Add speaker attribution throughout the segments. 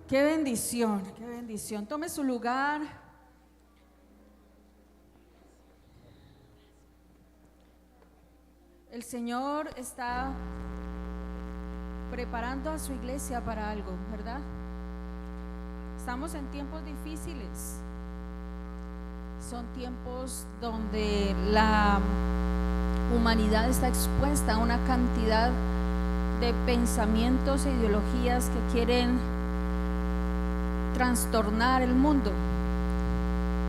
Speaker 1: Qué bendición, qué bendición. Tome su lugar. El Señor está preparando a su iglesia para algo, ¿verdad? Estamos en tiempos difíciles. Son tiempos donde la humanidad está expuesta a una cantidad de pensamientos e ideologías que quieren trastornar el mundo,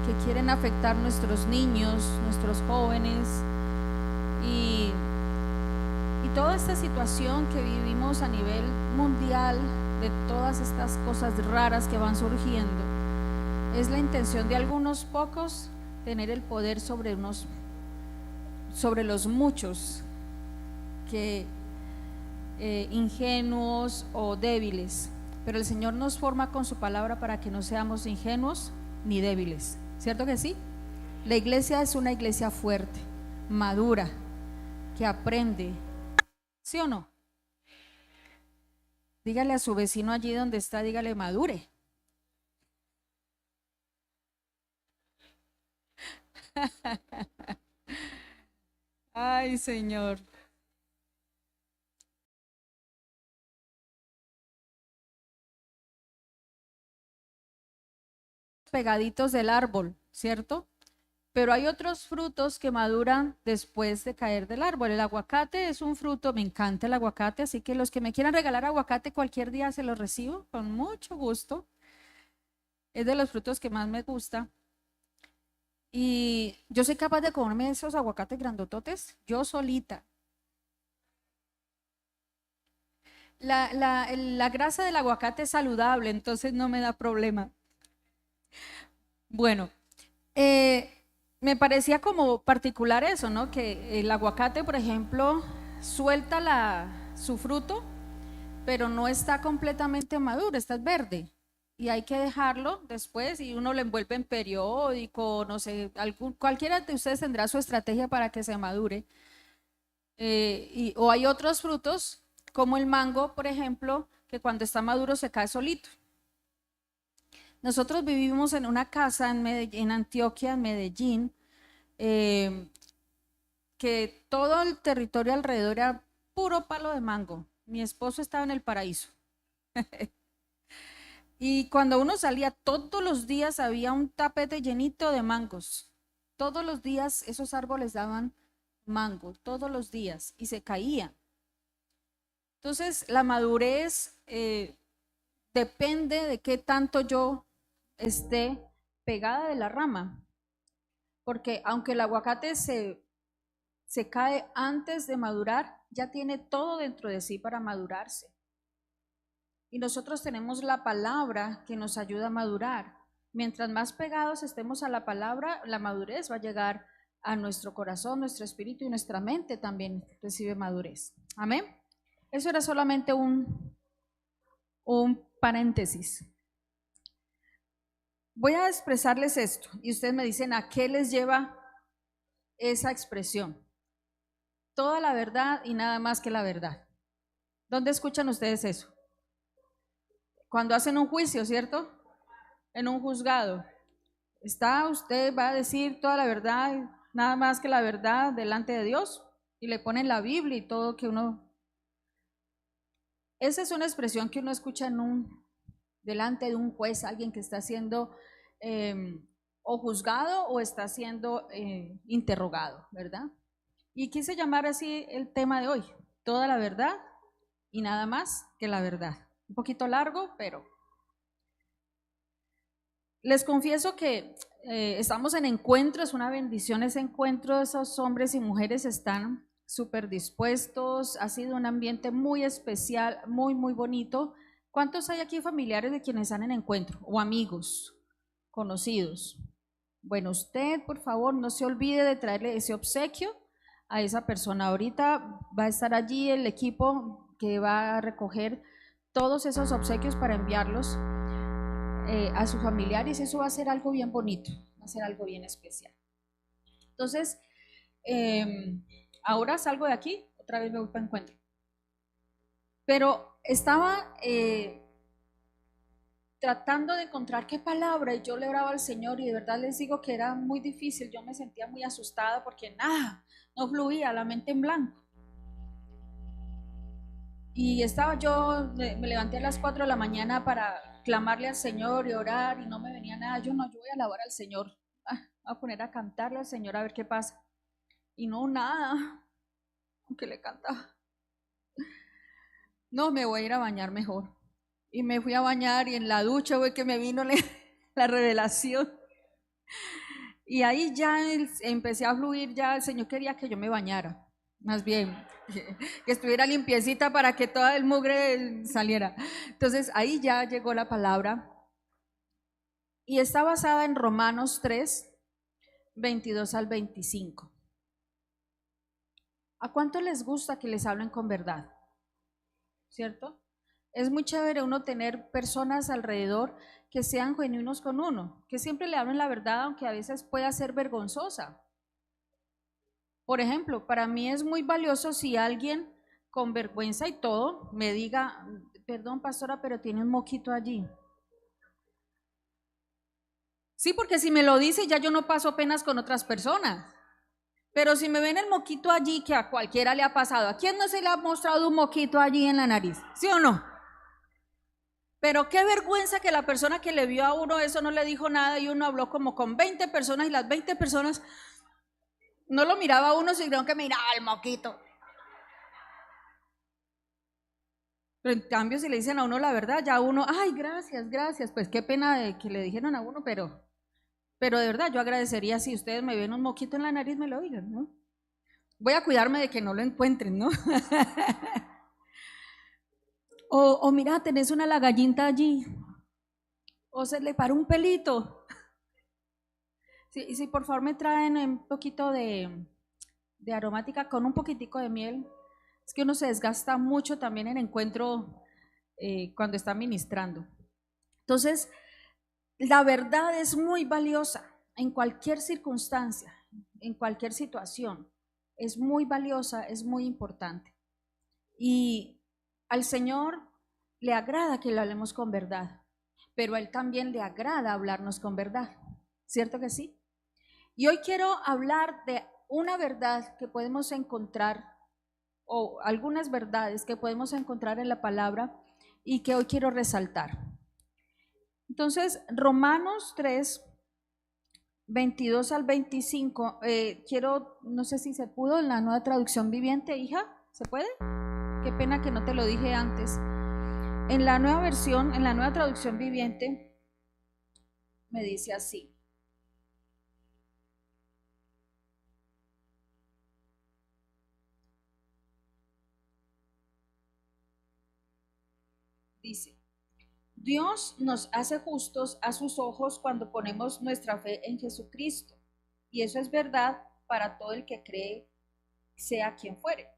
Speaker 1: que quieren afectar nuestros niños, nuestros jóvenes y toda esta situación que vivimos a nivel mundial, de todas estas cosas raras que van surgiendo, es la intención de algunos pocos tener el poder sobre los muchos que ingenuos o débiles. Pero el Señor nos forma con su palabra para que no seamos ingenuos ni débiles, ¿cierto que sí? La iglesia es una iglesia fuerte, madura, que aprende, ¿sí o no? Dígale a su vecino allí donde está, dígale madure. Ay, Señor. Pegaditos del árbol, ¿cierto? Pero hay otros frutos que maduran después de caer del árbol. El aguacate es un fruto, me encanta el aguacate, así que los que me quieran regalar aguacate cualquier día se los recibo con mucho gusto. Es de los frutos que más me gusta. Y yo soy capaz de comerme esos aguacates grandototes, yo solita. La grasa del aguacate es saludable, entonces no me da problema. Bueno, eh, me parecía como particular eso, ¿no? Que el aguacate, por ejemplo, suelta su fruto, pero no está completamente maduro, está verde. Y hay que dejarlo después y uno lo envuelve en periódico, no sé, cualquiera de ustedes tendrá su estrategia para que se madure. O hay otros frutos, como el mango, por ejemplo, que cuando está maduro se cae solito. Nosotros vivimos en una casa en Antioquia, en Medellín, eh, que todo el territorio alrededor era puro palo de mango. Mi esposo estaba en el paraíso. Y cuando uno salía, todos los días había un tapete llenito de mangos. Todos los días esos árboles daban mango, todos los días, y se caían. Entonces, la madurez depende de qué tanto yo esté pegada de la rama. Porque aunque el aguacate se cae antes de madurar, ya tiene todo dentro de sí para madurarse. Y nosotros tenemos la palabra que nos ayuda a madurar. Mientras más pegados estemos a la palabra, la madurez va a llegar a nuestro corazón, nuestro espíritu y nuestra mente también recibe madurez. Amén. Eso era solamente un paréntesis. Voy a expresarles esto y ustedes me dicen a qué les lleva esa expresión. Toda la verdad y nada más que la verdad. ¿Dónde escuchan ustedes eso? Cuando hacen un juicio, ¿cierto? En un juzgado. Usted va a decir toda la verdad, nada más que la verdad delante de Dios y le ponen la Biblia y todo que uno... Esa es una expresión que uno escucha delante de un juez, alguien que está siendo o juzgado o está siendo interrogado, ¿verdad? Y quise llamar así el tema de hoy, toda la verdad y nada más que la verdad. Un poquito largo, pero les confieso que estamos en encuentro, es una bendición ese encuentro, esos hombres y mujeres están súper dispuestos, ha sido un ambiente muy especial, muy, muy bonito. ¿Cuántos hay aquí familiares de quienes están en encuentro o amigos, conocidos? Bueno, usted, por favor, no se olvide de traerle ese obsequio a esa persona. Ahorita va a estar allí el equipo que va a recoger todos esos obsequios para enviarlos a sus familiares. Eso va a ser algo bien bonito, va a ser algo bien especial. Entonces, ahora salgo de aquí, otra vez me voy para encuentro. Pero estaba tratando de encontrar qué palabra, y yo le oraba al Señor, y de verdad les digo que era muy difícil. Yo me sentía muy asustada porque nada, no fluía, la mente en blanco. Y estaba yo, me levanté a las 4 de la mañana para clamarle al Señor y orar, y no me venía nada. Yo voy a alabar al Señor, voy a poner a cantarle al Señor a ver qué pasa. Y no, nada, aunque le cantaba. No, me voy a ir a bañar mejor. Y me fui a bañar, y en la ducha fue que me vino la revelación. Y ahí ya empecé a fluir, ya el Señor quería que yo me bañara, más bien, que estuviera limpiecita para que todo el mugre saliera. Entonces ahí ya llegó la palabra, y está basada en Romanos 3, 22 al 25. ¿A cuánto les gusta que les hablen con verdad? ¿Cierto? Es muy chévere uno tener personas alrededor que sean genuinos con uno, que siempre le hablen la verdad, aunque a veces pueda ser vergonzosa. Por ejemplo, para mí es muy valioso si alguien con vergüenza y todo me diga, perdón pastora, pero tiene un moquito allí. Sí, porque si me lo dice ya yo no paso penas con otras personas. Pero si me ven el moquito allí, que a cualquiera le ha pasado, ¿a quién no se le ha mostrado un moquito allí en la nariz? ¿Sí o no? Pero qué vergüenza que la persona que le vio a uno eso no le dijo nada, y uno habló como con 20 personas, y las 20 personas no lo miraba a uno, sino que miraba el moquito. Pero en cambio, si le dicen a uno la verdad, ya uno, ay, gracias, gracias, pues qué pena de que le dijeron a uno, pero de verdad yo agradecería si ustedes me ven un moquito en la nariz, me lo digan, ¿no? Voy a cuidarme de que no lo encuentren, ¿no? O mira, tenés una lagallita allí, o se le paró un pelito. Sí, por favor me traen un poquito de aromática con un poquitico de miel. Es que uno se desgasta mucho también en encuentro cuando está ministrando. Entonces, la verdad es muy valiosa en cualquier circunstancia, en cualquier situación. Es muy valiosa, es muy importante. Y al Señor le agrada que le hablemos con verdad, pero a Él también le agrada hablarnos con verdad. ¿Cierto que sí? Y hoy quiero hablar de una verdad que podemos encontrar, o algunas verdades que podemos encontrar en la palabra, y que hoy quiero resaltar. Entonces, Romanos 3, 22 al 25, no sé si se pudo en la nueva traducción viviente, hija, ¿se puede? Qué pena que no te lo dije antes. En la nueva versión, en la nueva traducción viviente, me dice así. Dice, Dios nos hace justos a sus ojos cuando ponemos nuestra fe en Jesucristo. Y eso es verdad para todo el que cree, sea quien fuere.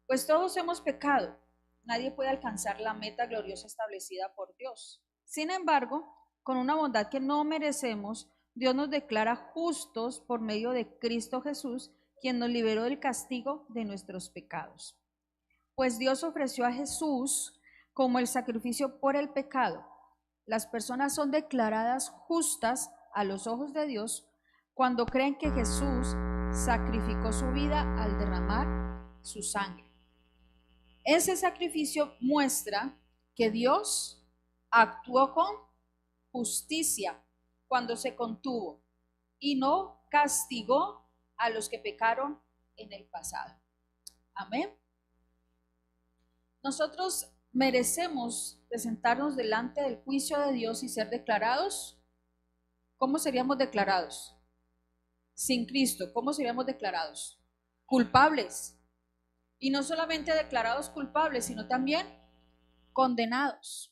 Speaker 1: Pues todos hemos pecado. Nadie puede alcanzar la meta gloriosa establecida por Dios. Sin embargo, con una bondad que no merecemos, Dios nos declara justos por medio de Cristo Jesús, quien nos liberó del castigo de nuestros pecados. Pues Dios ofreció a Jesús como el sacrificio por el pecado. Las personas son declaradas justas a los ojos de Dios cuando creen que Jesús sacrificó su vida al derramar su sangre. Ese sacrificio muestra que Dios actuó con justicia cuando se contuvo y no castigó a los que pecaron en el pasado. Amén. Nosotros merecemos presentarnos delante del juicio de Dios y ser declarados. ¿Cómo seríamos declarados? Sin Cristo, ¿cómo seríamos declarados? Culpables. Y no solamente declarados culpables, sino también condenados.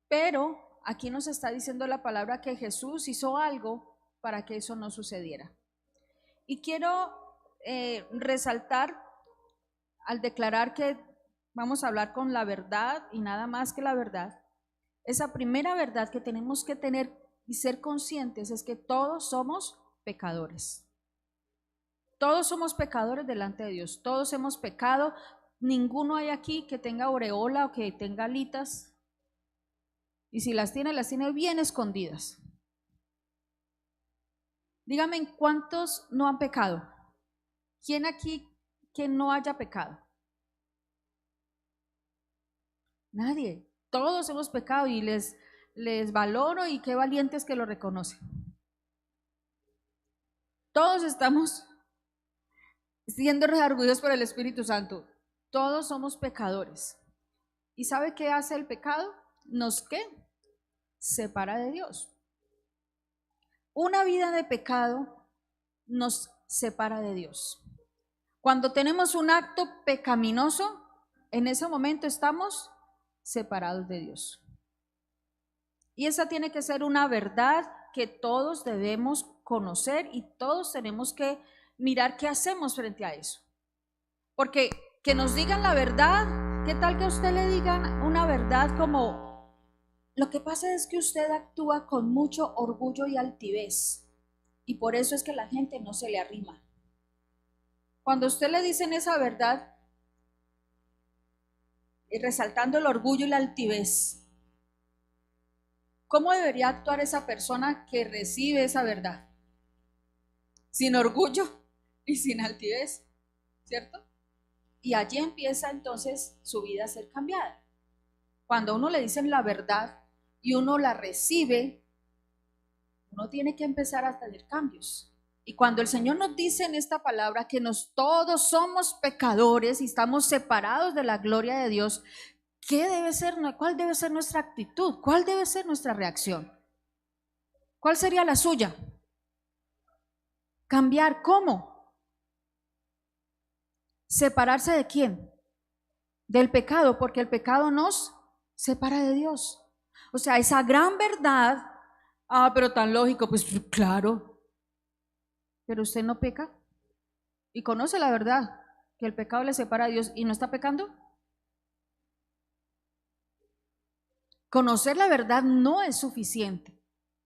Speaker 1: Pero aquí nos está diciendo la palabra que Jesús hizo algo para que eso no sucediera. Y quiero resaltar al declarar que vamos a hablar con la verdad y nada más que la verdad. Esa primera verdad que tenemos que tener y ser conscientes es que todos somos pecadores. Todos somos pecadores delante de Dios, todos hemos pecado, ninguno hay aquí que tenga aureola o que tenga alitas, Y si las tiene bien escondidas. Dígame, ¿en cuántos no han pecado? ¿Quién aquí que no haya pecado? Nadie. Todos hemos pecado y les valoro, y qué valientes que lo reconocen. Todos estamos siendo redarguidos por el Espíritu Santo. Todos somos pecadores. ¿Y sabe qué hace el pecado? ¿Nos qué? Separa de Dios. Una vida de pecado nos separa de Dios. Cuando tenemos un acto pecaminoso, en ese momento estamos separados de Dios. Y esa tiene que ser una verdad que todos debemos conocer, y todos tenemos que mirar qué hacemos frente a eso. Porque que nos digan la verdad, ¿qué tal que a usted le digan una verdad como: lo que pasa es que usted actúa con mucho orgullo y altivez, y por eso es que la gente no se le arrima? Cuando a usted le dicen esa verdad, y resaltando el orgullo y la altivez, ¿cómo debería actuar esa persona que recibe esa verdad? Sin orgullo y sin altivez, ¿cierto? Y allí empieza entonces su vida a ser cambiada. Cuando a uno le dicen la verdad y uno la recibe, uno tiene que empezar a tener cambios. Y cuando el Señor nos dice en esta palabra que todos somos pecadores y estamos separados de la gloria de Dios, ¿cuál debe ser nuestra actitud? ¿Cuál debe ser nuestra reacción? ¿Cuál sería la suya? Cambiar, ¿cómo? ¿Separarse de quién? Del pecado, porque el pecado nos separa de Dios. O sea, esa gran verdad, pero tan lógico, pues claro. Pero usted no peca y conoce la verdad, que el pecado le separa a Dios, y no está pecando. Conocer la verdad no es suficiente.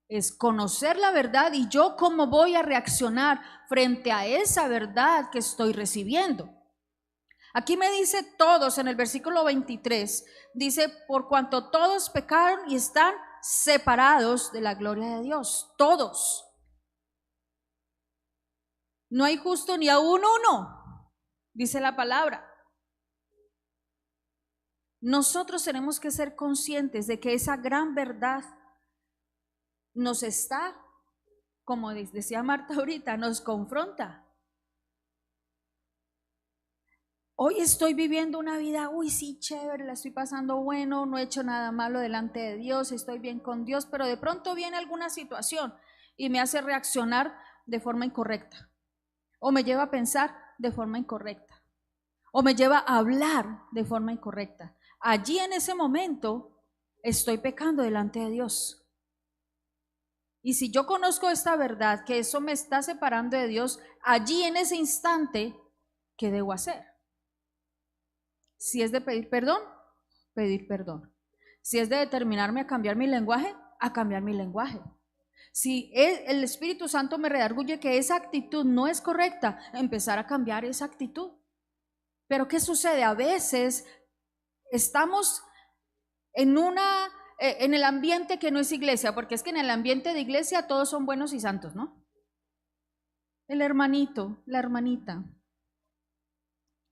Speaker 1: Es conocer la verdad, y yo cómo voy a reaccionar frente a esa verdad que estoy recibiendo. Aquí me dice todos, en el versículo 23, dice: por cuanto todos pecaron y están separados de la gloria de Dios. Todos. No hay justo ni aún uno, dice la palabra. Nosotros tenemos que ser conscientes de que esa gran verdad nos está, como decía Marta ahorita, nos confronta. Hoy estoy viviendo una vida, sí, chévere, la estoy pasando bueno, no he hecho nada malo delante de Dios, estoy bien con Dios, pero de pronto viene alguna situación y me hace reaccionar de forma incorrecta, o me lleva a pensar de forma incorrecta, o me lleva a hablar de forma incorrecta. Allí en ese momento estoy pecando delante de Dios. Y si yo conozco esta verdad, que eso me está separando de Dios, allí en ese instante, ¿qué debo hacer? Si es de pedir perdón, pedir perdón. Si es de determinarme a cambiar mi lenguaje, a cambiar mi lenguaje. Si el Espíritu Santo me redarguye que esa actitud no es correcta, empezar a cambiar esa actitud. Pero ¿qué sucede? A veces estamos en el ambiente que no es iglesia, porque es que en el ambiente de iglesia todos son buenos y santos, ¿no? El hermanito, la hermanita.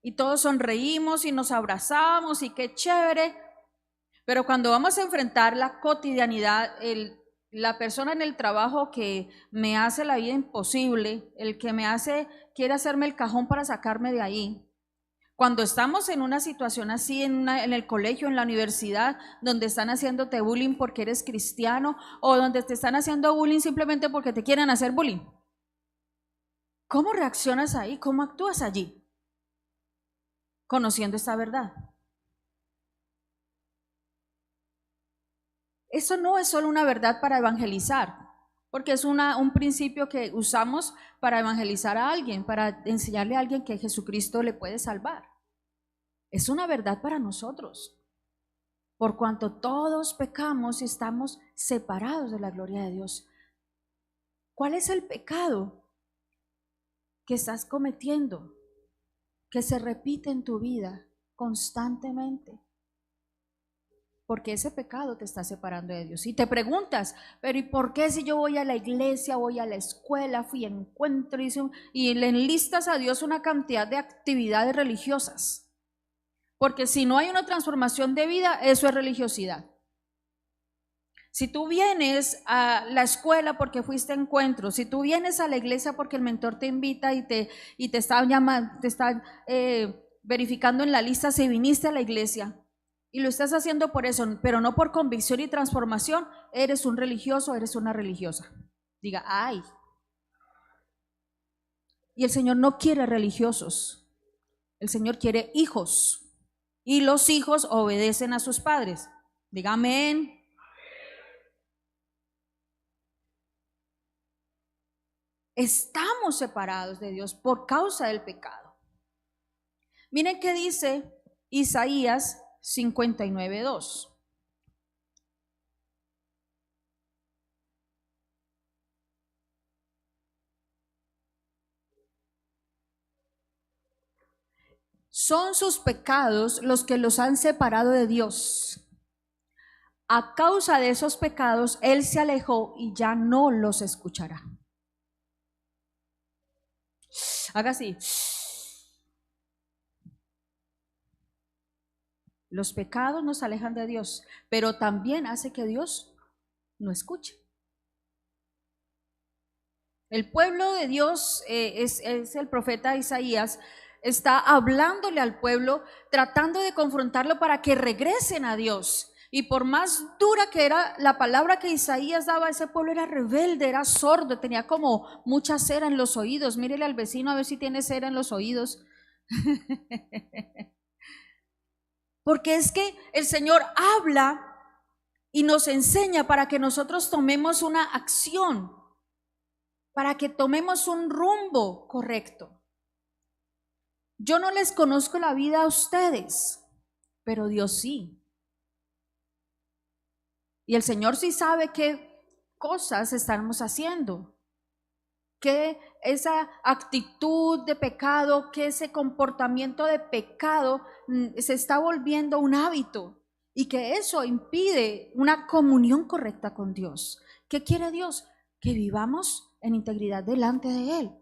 Speaker 1: Y todos sonreímos y nos abrazamos y qué chévere. Pero cuando vamos a enfrentar la cotidianidad, la persona en el trabajo que me hace la vida imposible, el que quiere hacerme el cajón para sacarme de ahí. Cuando estamos en una situación así, en el colegio, en la universidad, donde están haciéndote bullying porque eres cristiano, o donde te están haciendo bullying simplemente porque te quieren hacer bullying. ¿Cómo reaccionas ahí? ¿Cómo actúas allí? Conociendo esta verdad. Eso no es solo una verdad para evangelizar, porque es un principio que usamos para evangelizar a alguien, para enseñarle a alguien que Jesucristo le puede salvar. Es una verdad para nosotros. Por cuanto todos pecamos y estamos separados de la gloria de Dios. ¿Cuál es el pecado que estás cometiendo, que se repite en tu vida constantemente? porque ese pecado te está separando de Dios. Y te preguntas, pero ¿y por qué si yo voy a la iglesia, voy a la escuela, fui a encuentro y le enlistas a Dios una cantidad de actividades religiosas? Porque si no hay una transformación de vida, eso es religiosidad. Si tú vienes a la escuela porque fuiste a encuentro, si tú vienes a la iglesia porque el mentor te invita y te está llamando, te está verificando en la lista si viniste a la iglesia, y lo estás haciendo por eso, pero no por convicción y transformación, eres un religioso, eres una religiosa. Diga, ay. Y el Señor no quiere religiosos, el Señor quiere hijos, y los hijos obedecen a sus padres. Diga amén. Estamos separados de Dios por causa del pecado. Miren qué dice Isaías 59:2. Son sus pecados los que los han separado de Dios. A causa de esos pecados, Él se alejó y ya no los escuchará. Haga así. Los pecados nos alejan de Dios, pero también hace que Dios no escuche. El pueblo de Dios, es el profeta Isaías, está hablándole al pueblo, tratando de confrontarlo para que regresen a Dios. Y por más dura que era la palabra que Isaías daba, ese pueblo era rebelde, era sordo, tenía como mucha cera en los oídos. Mírele al vecino a ver si tiene cera en los oídos. Porque es que el Señor habla y nos enseña para que nosotros tomemos una acción, para que tomemos un rumbo correcto. Yo no les conozco la vida a ustedes, pero Dios sí. Y el Señor sí sabe qué cosas estamos haciendo, que esa actitud de pecado, que ese comportamiento de pecado se está volviendo un hábito y que eso impide una comunión correcta con Dios. ¿Qué quiere Dios? Que vivamos en integridad delante de Él.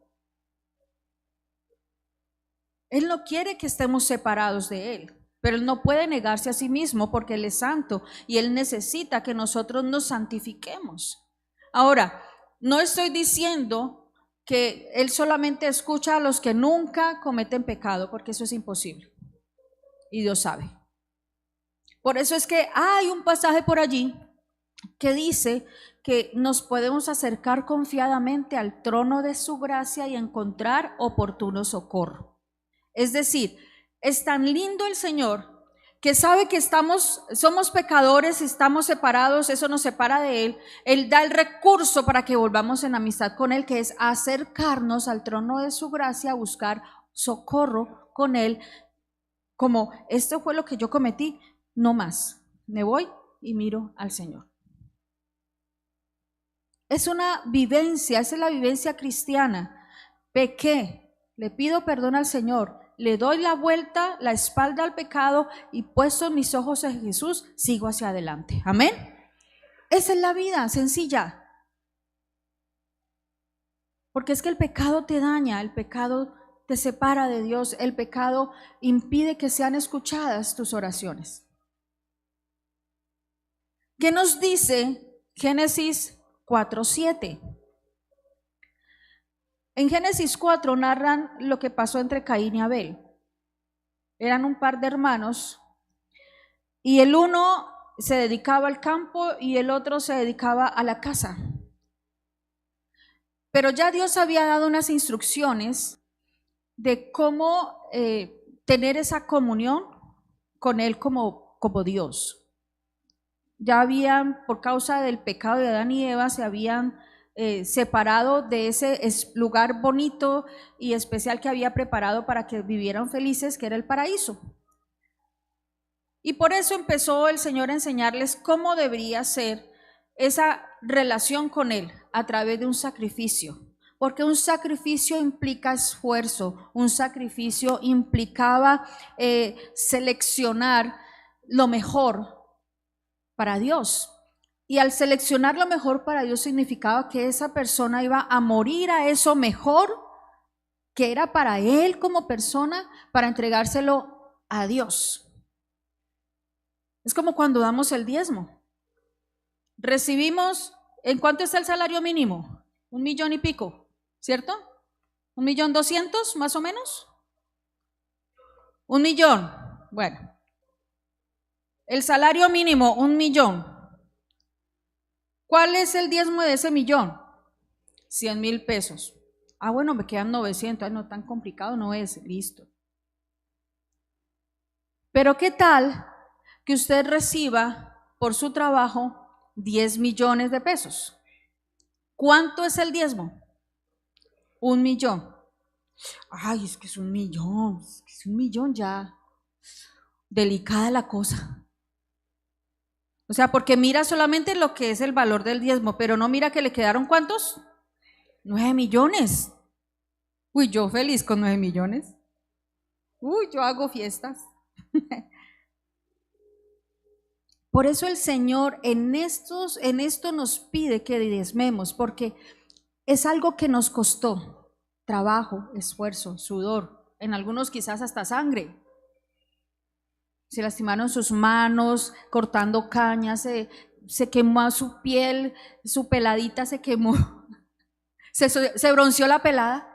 Speaker 1: Él no quiere que estemos separados de Él, pero Él no puede negarse a sí mismo porque Él es santo y Él necesita que nosotros nos santifiquemos. Ahora, no estoy diciendo que Él solamente escucha a los que nunca cometen pecado, porque eso es imposible y Dios sabe. Por eso es que hay un pasaje por allí que dice que nos podemos acercar confiadamente al trono de su gracia y encontrar oportuno socorro. Es decir, es tan lindo el Señor que sabe que somos pecadores, estamos separados, eso nos separa de Él. Él da el recurso para que volvamos en amistad con Él, que es acercarnos al trono de su gracia, a buscar socorro con Él, como esto fue lo que yo cometí, no más, me voy y miro al Señor. Es una vivencia, esa es la vivencia cristiana. Pequé, le pido perdón al Señor, le doy la vuelta, la espalda al pecado y puesto mis ojos en Jesús, sigo hacia adelante. Amén. Esa es la vida sencilla. Porque es que el pecado te daña, el pecado te separa de Dios, el pecado impide que sean escuchadas tus oraciones. ¿Qué nos dice Génesis 4:7? En Génesis 4 narran lo que pasó entre Caín y Abel. Eran un par de hermanos y el uno se dedicaba al campo y el otro se dedicaba a la casa. Pero ya Dios había dado unas instrucciones de cómo tener esa comunión con Él como Dios. Ya habían, por causa del pecado de Adán y Eva, se habían separado de ese lugar bonito y especial que había preparado para que vivieran felices, que era el paraíso. Y por eso empezó el Señor a enseñarles cómo debería ser esa relación con Él a través de un sacrificio. Porque un sacrificio implica esfuerzo, un sacrificio implicaba seleccionar lo mejor para Dios. Y al seleccionar lo mejor para Dios significaba que esa persona iba a morir a eso mejor que era para él como persona, para entregárselo a Dios. Es como cuando damos el diezmo. Recibimos, ¿en cuánto está el salario mínimo? 1,000,000 y pico, ¿cierto? 1,200,000 más o menos. 1,000,000. Bueno, el salario mínimo, 1,000,000. ¿Cuál es el diezmo de ese 1,000,000? 100,000 pesos. Ah, bueno, me quedan 900. Ay, no, tan complicado no es. Listo. Pero ¿qué tal que usted reciba por su trabajo 10 millones de pesos? ¿Cuánto es el diezmo? 1,000,000. Ay, es que es 1,000,000. Es 1,000,000 ya. Delicada la cosa. O sea, porque mira solamente lo que es el valor del diezmo, pero no mira que le quedaron ¿cuántos? 9 millones. Uy, yo feliz con 9 millones. Uy, yo hago fiestas. Por eso el Señor en esto nos pide que diezmemos, porque es algo que nos costó trabajo, esfuerzo, sudor, en algunos quizás hasta sangre. Se lastimaron sus manos cortando cañas, se quemó su piel, su peladita se quemó, se bronceó la pelada,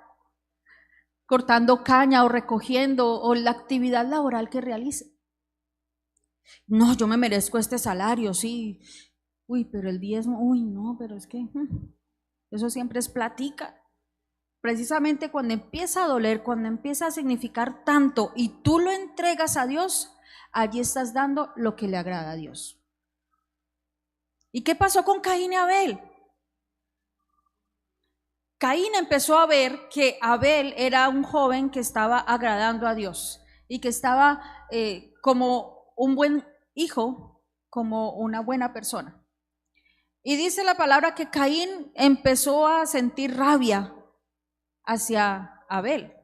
Speaker 1: cortando caña o recogiendo o la actividad laboral que realice. No, yo me merezco este salario, sí. Uy, pero el diezmo, uy, no, pero es que eso siempre es platica. Precisamente cuando empieza a doler, cuando empieza a significar tanto y tú lo entregas a Dios, allí estás dando lo que le agrada a Dios. ¿Y qué pasó con Caín y Abel? Caín empezó a ver que Abel era un joven que estaba agradando a Dios y que estaba como un buen hijo, como una buena persona. Y dice la palabra que Caín empezó a sentir rabia hacia Abel.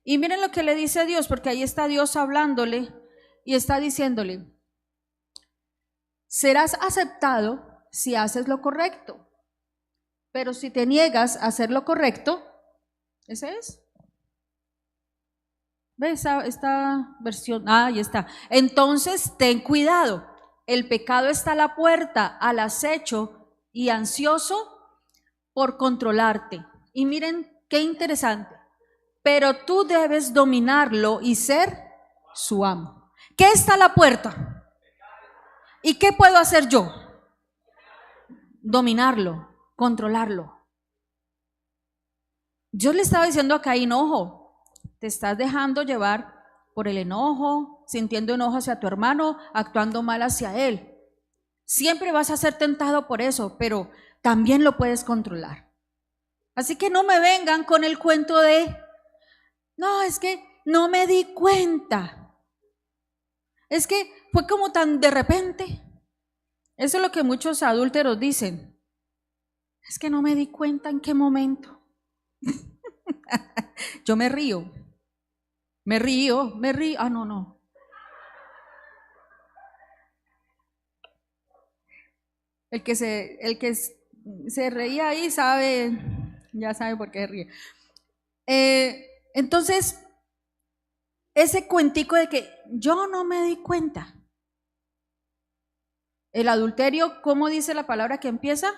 Speaker 1: Y miren lo que le dice a Dios, porque ahí está Dios hablándole y está diciéndole: serás aceptado si haces lo correcto, pero si te niegas a hacer lo correcto, ese es. ¿Ve esta versión? Ah, ahí está. Entonces ten cuidado, el pecado está a la puerta, al acecho y ansioso por controlarte. Y miren qué interesante, pero tú debes dominarlo y ser su amo. ¿Qué está a la puerta? ¿Y qué puedo hacer yo? Dominarlo, controlarlo. Dios le estaba diciendo a Caín: ojo, te estás dejando llevar por el enojo, sintiendo enojo hacia tu hermano, actuando mal hacia él. Siempre vas a ser tentado por eso, pero también lo puedes controlar. Así que no me vengan con el cuento de: no, es que no me di cuenta. Es que fue como tan de repente. Eso es lo que muchos adúlteros dicen. Es que no me di cuenta en qué momento. Yo me río. Ah, no. El que se reía ahí ya sabe por qué ríe. Entonces, ese cuentico de que yo no me di cuenta. El adulterio, ¿cómo dice la palabra que empieza?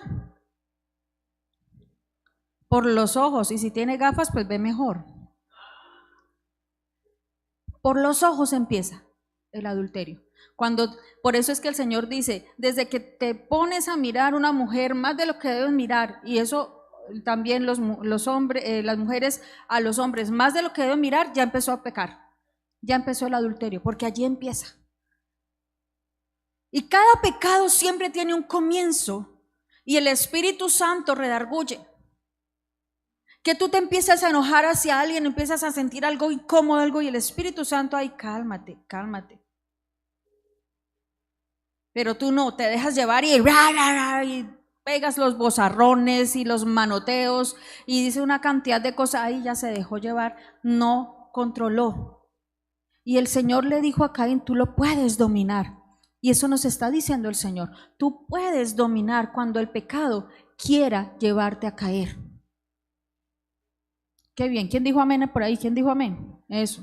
Speaker 1: Por los ojos, y si tiene gafas, pues ve mejor. Por los ojos empieza el adulterio. Por eso es que el Señor dice: desde que te pones a mirar una mujer más de lo que debes mirar, y eso también los hombres, las mujeres a los hombres más de lo que deben mirar, ya empezó a pecar, ya empezó el adulterio, porque allí empieza. Y cada pecado siempre tiene un comienzo, y el Espíritu Santo redarguye. Que tú te empiezas a enojar hacia alguien, empiezas a sentir algo incómodo, y el Espíritu Santo: ay, cálmate. Pero tú no, te dejas llevar y pegas los bozarrones y los manoteos y dice una cantidad de cosas. Ahí ya se dejó llevar, no controló. Y el Señor le dijo a Caín: tú lo puedes dominar. Y eso nos está diciendo el Señor. Tú puedes dominar cuando el pecado quiera llevarte a caer. Qué bien. ¿Quién dijo amén por ahí? ¿Quién dijo amén? Eso.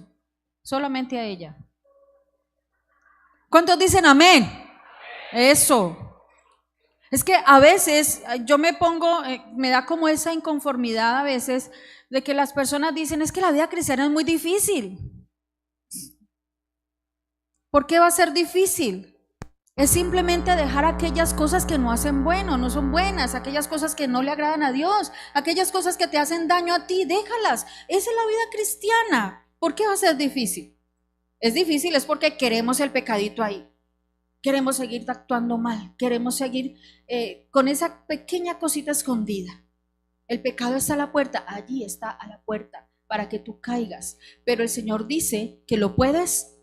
Speaker 1: Solamente a ella. ¿Cuántos dicen amén? Eso. Es que a veces yo me pongo, me da como esa inconformidad a veces de que las personas dicen, es que la vida cristiana es muy difícil. ¿Por qué va a ser difícil? Es simplemente dejar aquellas cosas que no hacen bueno, no son buenas, aquellas cosas que no le agradan a Dios, aquellas cosas que te hacen daño a ti, déjalas. Esa es la vida cristiana. ¿Por qué va a ser difícil? Es difícil, es porque queremos el pecadito ahí. Queremos seguir actuando mal, queremos seguir con esa pequeña cosita escondida. El pecado está a la puerta, allí está a la puerta para que tú caigas. Pero el Señor dice que lo puedes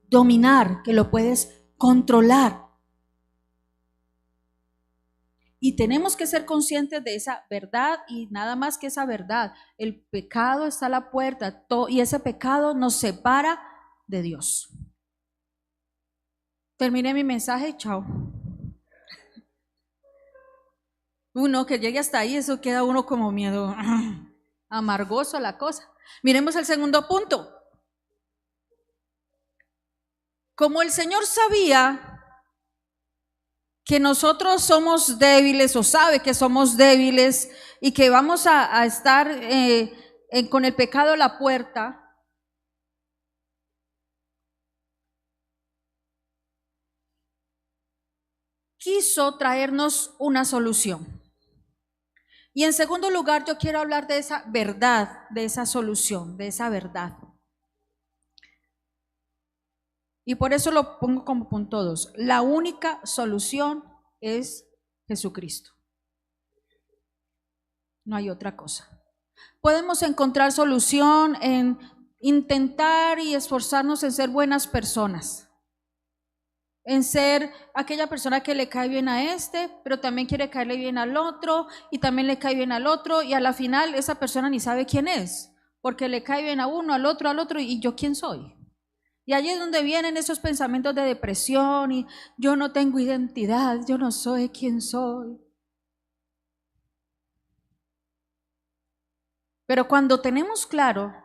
Speaker 1: dominar, que lo puedes controlar. Y tenemos que ser conscientes de esa verdad y nada más que esa verdad. El pecado está a la puerta y ese pecado nos separa de Dios. Terminé mi mensaje, chao. Uno que llegue hasta ahí, eso queda uno como miedo, amargoso la cosa. Miremos el segundo punto. Como el Señor sabía que nosotros somos débiles o sabe que somos débiles y que vamos a estar con el pecado a la puerta, quiso traernos una solución. Y en segundo lugar, yo quiero hablar de esa verdad, de esa solución, de esa verdad. Y por eso lo pongo como punto 2. La única solución es Jesucristo. No hay otra cosa. Podemos encontrar solución en intentar y esforzarnos en ser buenas personas, en ser aquella persona que le cae bien a este, pero también quiere caerle bien al otro, y también le cae bien al otro, y a la final esa persona ni sabe quién es, porque le cae bien a uno, al otro, y yo quién soy. Y allí es donde vienen esos pensamientos de depresión y yo no tengo identidad, yo no soy quién soy. Pero cuando tenemos claro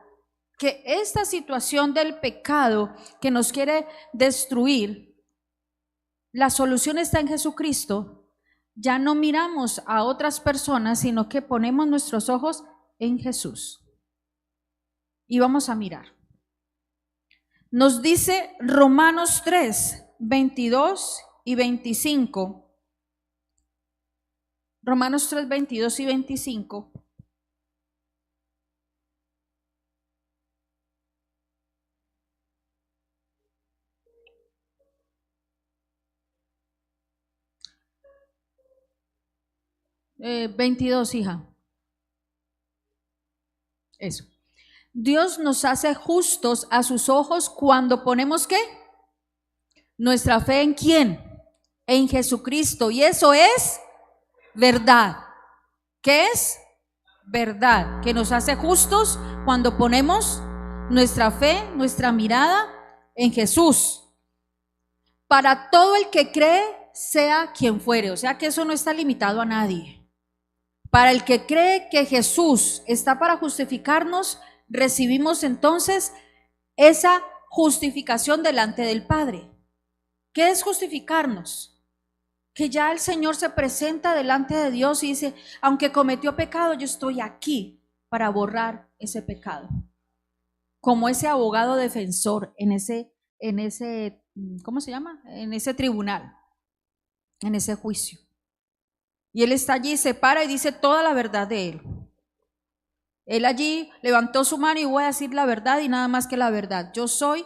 Speaker 1: que esta situación del pecado que nos quiere destruir, la solución está en Jesucristo, ya no miramos a otras personas, sino que ponemos nuestros ojos en Jesús. Y vamos a mirar. Nos dice Romanos 3, 22 y 25. Romanos 3, 22 y 25. Eh, 22, hija. Eso. Dios nos hace justos a sus ojos cuando ponemos ¿qué? Nuestra fe en ¿quién? En Jesucristo. Y eso es verdad. ¿Qué es? Verdad. Que nos hace justos cuando ponemos nuestra fe, nuestra mirada en Jesús. Para todo el que cree, sea quien fuere. O sea que eso no está limitado a nadie. Para el que cree que Jesús está para justificarnos, recibimos entonces esa justificación delante del Padre. ¿Qué es justificarnos? Que ya el Señor se presenta delante de Dios y dice, aunque cometió pecado, yo estoy aquí para borrar ese pecado. Como ese abogado defensor en ese, ¿cómo se llama? En ese tribunal, en ese juicio. Y Él está allí, se para y dice toda la verdad de Él. Él allí levantó su mano y voy a decir la verdad y nada más que la verdad. Yo soy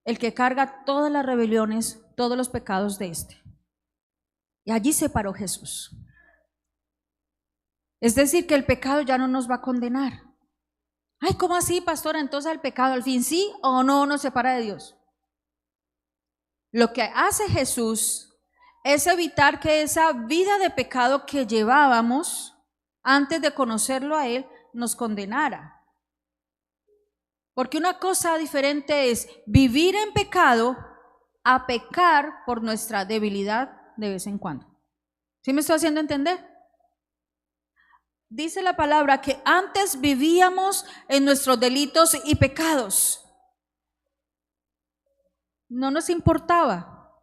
Speaker 1: el que carga todas las rebeliones, todos los pecados de este. Y allí se paró Jesús. Es decir, que el pecado ya no nos va a condenar. Ay, ¿cómo así, pastora? Entonces el pecado al fin sí o no nos separa de Dios. Lo que hace Jesús es evitar que esa vida de pecado que llevábamos antes de conocerlo a Él nos condenara. Porque una cosa diferente es vivir en pecado a pecar por nuestra debilidad de vez en cuando. ¿Sí me estoy haciendo entender? Dice la palabra que antes vivíamos en nuestros delitos y pecados. No nos importaba.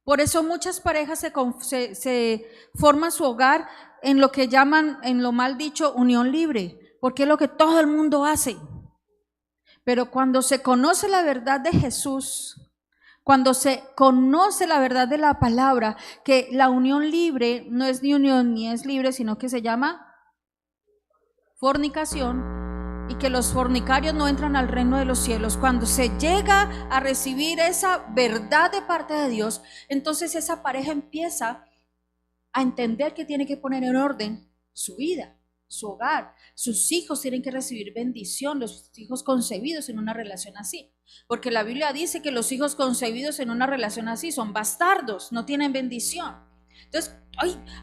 Speaker 1: Por eso muchas parejas se forman su hogar en lo que llaman, en lo mal dicho, unión libre, porque es lo que todo el mundo hace. Pero cuando se conoce la verdad de Jesús, cuando se conoce la verdad de la palabra, que la unión libre no es ni unión ni es libre, sino que se llama fornicación, y que los fornicarios no entran al reino de los cielos. Cuando se llega a recibir esa verdad de parte de Dios, entonces esa pareja empieza a entender que tiene que poner en orden su vida, su hogar. Sus hijos tienen que recibir bendición, los hijos concebidos en una relación así, porque la Biblia dice que los hijos concebidos en una relación así son bastardos, no tienen bendición. Entonces,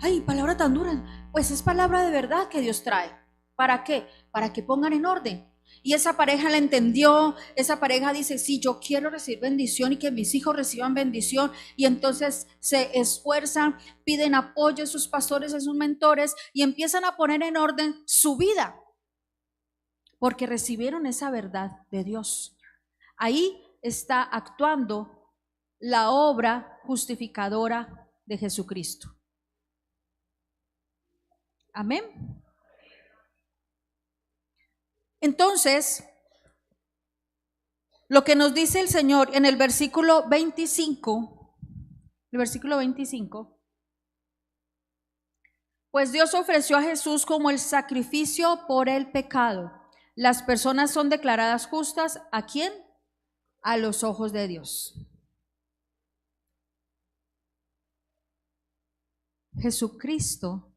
Speaker 1: ay, palabra tan dura. Pues es palabra de verdad que Dios trae. ¿Para qué? Para que pongan en orden. Y esa pareja la entendió, esa pareja dice, sí, yo quiero recibir bendición y que mis hijos reciban bendición, y entonces se esfuerzan, piden apoyo a sus pastores, a sus mentores, y empiezan a poner en orden su vida, porque recibieron esa verdad de Dios. Ahí está actuando la obra justificadora de Jesucristo. Amén. Entonces, lo que nos dice el Señor en el versículo 25, pues Dios ofreció a Jesús como el sacrificio por el pecado. Las personas son declaradas justas, ¿a quién? A los ojos de Dios. Jesucristo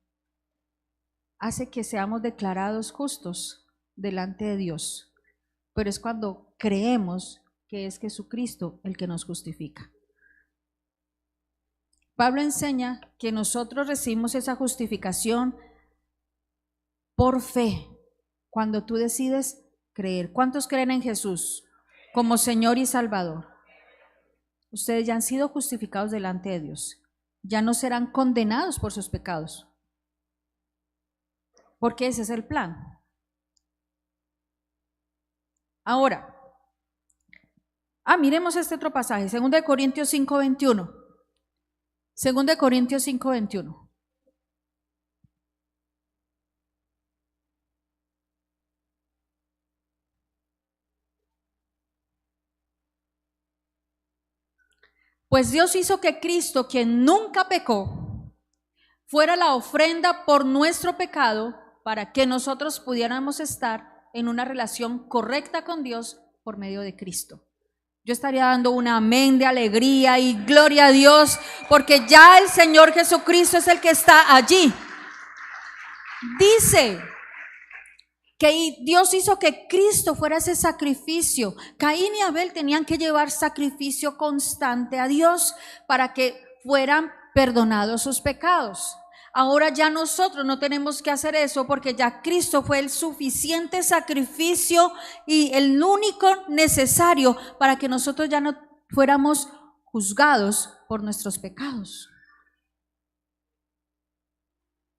Speaker 1: hace que seamos declarados justos delante de Dios, pero es cuando creemos que es Jesucristo el que nos justifica. Pablo enseña que nosotros recibimos esa justificación por fe, cuando tú decides creer. ¿Cuántos creen en Jesús como Señor y Salvador? Ustedes ya han sido justificados delante de Dios, ya no serán condenados por sus pecados, porque ese es el plan. Ahora, miremos este otro pasaje, 2 Corintios 5:21. 2 Corintios 5:21. Pues Dios hizo que Cristo, quien nunca pecó, fuera la ofrenda por nuestro pecado, para que nosotros pudiéramos estar en una relación correcta con Dios por medio de Cristo. Yo estaría dando un amén de alegría y gloria a Dios, porque ya el Señor Jesucristo es el que está allí. Dice que Dios hizo que Cristo fuera ese sacrificio. Caín y Abel tenían que llevar sacrificio constante a Dios para que fueran perdonados sus pecados. Ahora ya nosotros no tenemos que hacer eso, porque ya Cristo fue el suficiente sacrificio y el único necesario para que nosotros ya no fuéramos juzgados por nuestros pecados.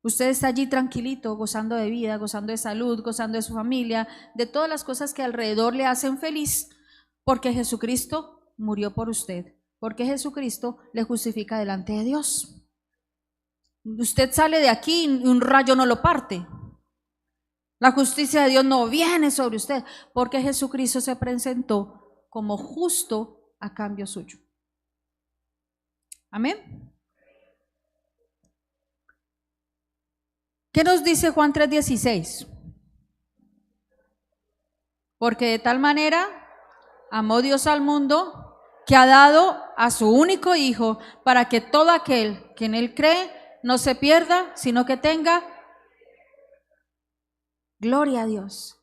Speaker 1: Usted está allí tranquilito, gozando de vida, gozando de salud, gozando de su familia, de todas las cosas que alrededor le hacen feliz, porque Jesucristo murió por usted, porque Jesucristo le justifica delante de Dios. Usted sale de aquí y un rayo no lo parte. La justicia de Dios no viene sobre usted, porque Jesucristo se presentó como justo a cambio suyo. Amén. ¿Qué nos dice Juan 3:16? Porque de tal manera amó Dios al mundo, que ha dado a su único Hijo, para que todo aquel que en Él cree no se pierda, sino que tenga gloria a Dios.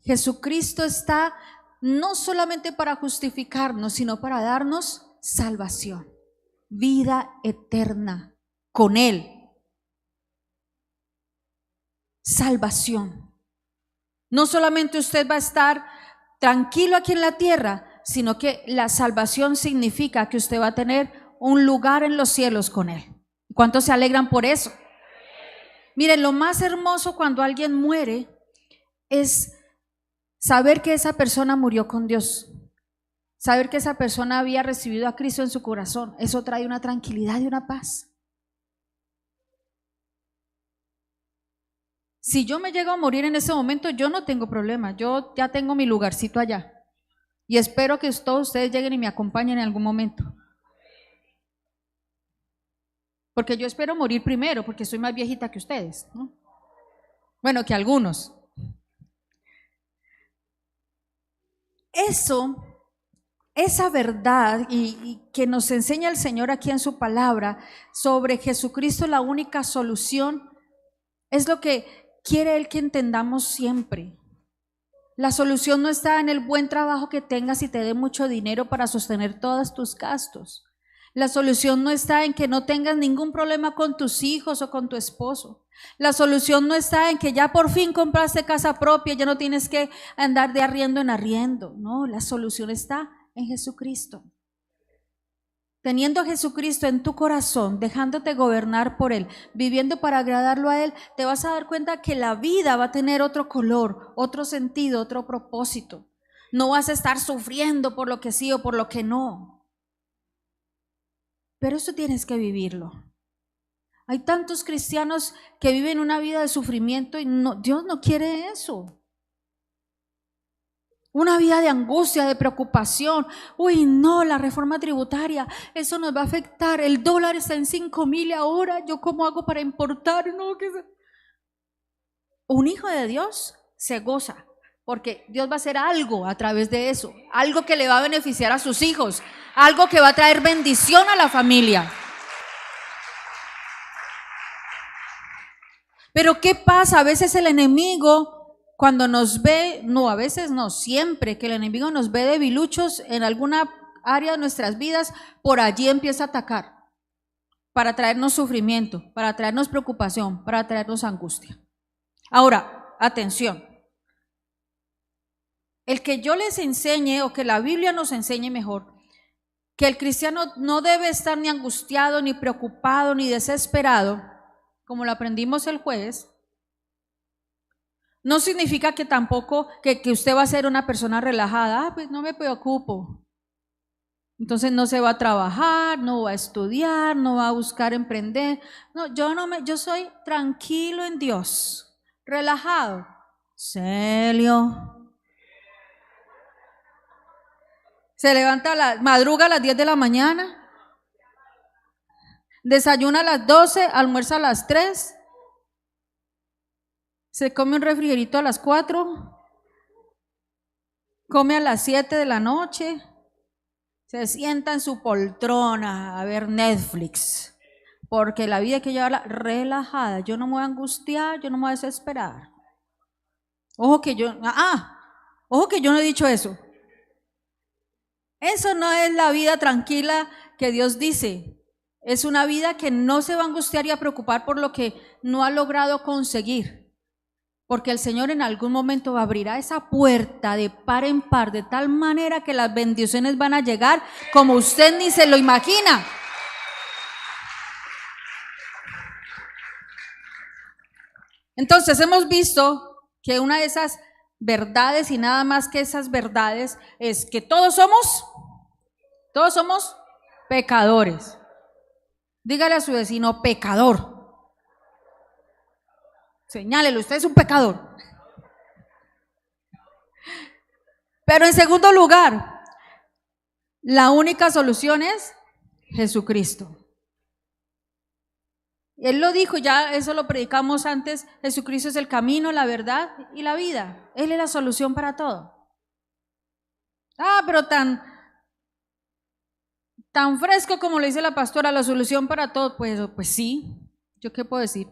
Speaker 1: Jesucristo está no solamente para justificarnos, sino para darnos salvación, vida eterna con Él. Salvación. No solamente usted va a estar tranquilo aquí en la tierra, sino que la salvación significa que usted va a tener un lugar en los cielos con Él. ¿Cuántos se alegran por eso? Miren, lo más hermoso cuando alguien muere es saber que esa persona murió con Dios, saber que esa persona había recibido a Cristo en su corazón. Eso trae una tranquilidad y una paz. Si yo me llego a morir en ese momento, yo no tengo problema, yo ya tengo mi lugarcito allá y espero que todos ustedes lleguen y me acompañen en algún momento, porque yo espero morir primero, porque soy más viejita que ustedes, ¿no? Bueno, que algunos. Esa verdad y que nos enseña el Señor aquí en su palabra sobre Jesucristo, la única solución, es lo que quiere Él que entendamos siempre. La solución no está en el buen trabajo que tengas y te dé mucho dinero para sostener todos tus gastos. La solución no está en que no tengas ningún problema con tus hijos o con tu esposo. La solución no está en que ya por fin compraste casa propia, ya no tienes que andar de arriendo en arriendo. No, la solución está en Jesucristo. Teniendo a Jesucristo en tu corazón, dejándote gobernar por Él, viviendo para agradarlo a Él, te vas a dar cuenta que la vida va a tener otro color, otro sentido, otro propósito. No vas a estar sufriendo por lo que sí o por lo que no. Pero eso tienes que vivirlo. Hay tantos cristianos que viven una vida de sufrimiento y Dios no quiere eso. Una vida de angustia, de preocupación. Uy, no, la reforma tributaria, eso nos va a afectar. El dólar está en 5,000 ahora. ¿Yo cómo hago para importar? No, un hijo de Dios se goza, porque Dios va a hacer algo a través de eso, algo que le va a beneficiar a sus hijos, algo que va a traer bendición a la familia. Pero ¿qué pasa? A veces el enemigo, cuando nos ve, no, a veces no, siempre que el enemigo nos ve debiluchos en alguna área de nuestras vidas, por allí empieza a atacar, para traernos sufrimiento, para traernos preocupación, para traernos angustia. Ahora, atención. El que yo les enseñe, o que la Biblia nos enseñe mejor, que el cristiano no debe estar ni angustiado, ni preocupado, ni desesperado, como lo aprendimos el jueves, no significa que tampoco que usted va a ser una persona relajada. Pues no me preocupo. Entonces no se va a trabajar, no va a estudiar, no va a buscar emprender. No, yo soy tranquilo en Dios, relajado. Celio. Se levanta madruga a las 10 de la mañana, desayuna a las 12, almuerza a las 3, se come un refrigerito a las 4, come a las 7 de la noche, se sienta en su poltrona a ver Netflix, porque la vida hay que llevarla relajada. Yo no me voy a angustiar, yo no me voy a desesperar. Ojo que yo no he dicho eso. Eso no es la vida tranquila que Dios dice. Es una vida que no se va a angustiar y a preocupar por lo que no ha logrado conseguir. Porque el Señor en algún momento abrirá esa puerta de par en par, de tal manera que las bendiciones van a llegar como usted ni se lo imagina. Entonces hemos visto que una de esas verdades, y nada más que esas verdades, es que todos somos pecadores. Dígale a su vecino, pecador. Señálelo, usted es un pecador. Pero en segundo lugar, la única solución es Jesucristo. Él lo dijo, ya eso lo predicamos antes, Jesucristo es el camino, la verdad y la vida. Él es la solución para todo. Pero tan fresco como le dice la pastora, la solución para todo. Pues sí, ¿yo qué puedo decir?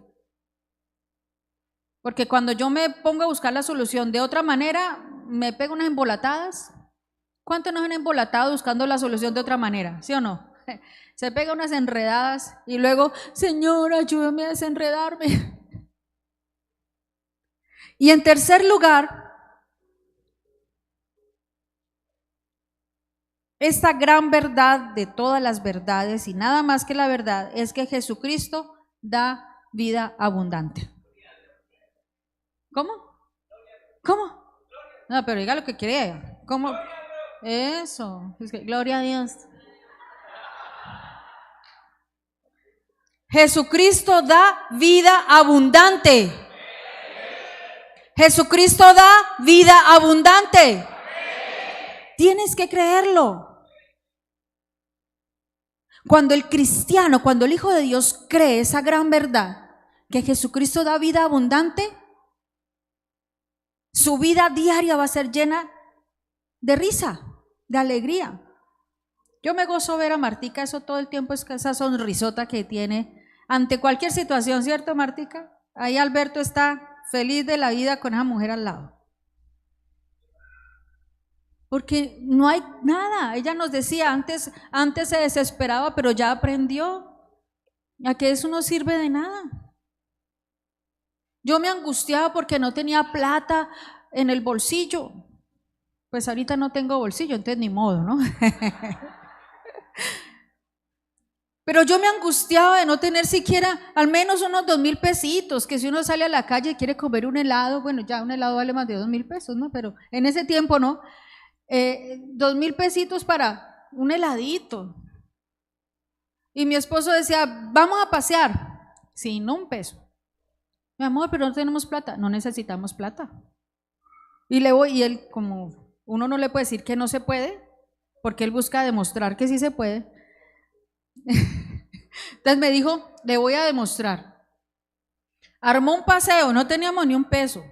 Speaker 1: Porque cuando yo me pongo a buscar la solución de otra manera, me pego unas embolatadas. ¿Cuántos nos han embolatado buscando la solución de otra manera? ¿Sí o no? Se pega unas enredadas y luego, Señor, ayúdame a desenredarme. Y en tercer lugar, Esta gran verdad de todas las verdades y nada más que la verdad es que Jesucristo da vida abundante. ¿Cómo? ¿Cómo? No, pero diga lo que quiere. ¿Cómo? Eso. Es que, gloria a Dios. Jesucristo da vida abundante. Jesucristo da vida abundante. Tienes que creerlo. Cuando el cristiano, cuando el Hijo de Dios cree esa gran verdad, que Jesucristo da vida abundante, su vida diaria va a ser llena de risa, de alegría. Yo me gozo ver a Martica, eso todo el tiempo es esa sonrisota que tiene ante cualquier situación, ¿cierto, Martica? Ahí Alberto está feliz de la vida con esa mujer al lado. Porque no hay nada. Ella nos decía, antes se desesperaba, pero ya aprendió a que eso no sirve de nada. Yo me angustiaba porque no tenía plata en el bolsillo. Pues ahorita no tengo bolsillo, entonces ni modo, ¿no? Pero yo me angustiaba de no tener siquiera al menos unos 2,000 pesitos, que si uno sale a la calle y quiere comer un helado, bueno, ya un helado vale más de 2,000 pesos, ¿no? Pero en ese tiempo no, 2,000 pesitos para un heladito. Y mi esposo decía, vamos a pasear, sin un peso. Mi amor, pero no tenemos plata. No necesitamos plata. Y él, como uno no le puede decir que no se puede, porque él busca demostrar que sí se puede. Entonces me dijo, le voy a demostrar. Armó un paseo, no teníamos ni un peso,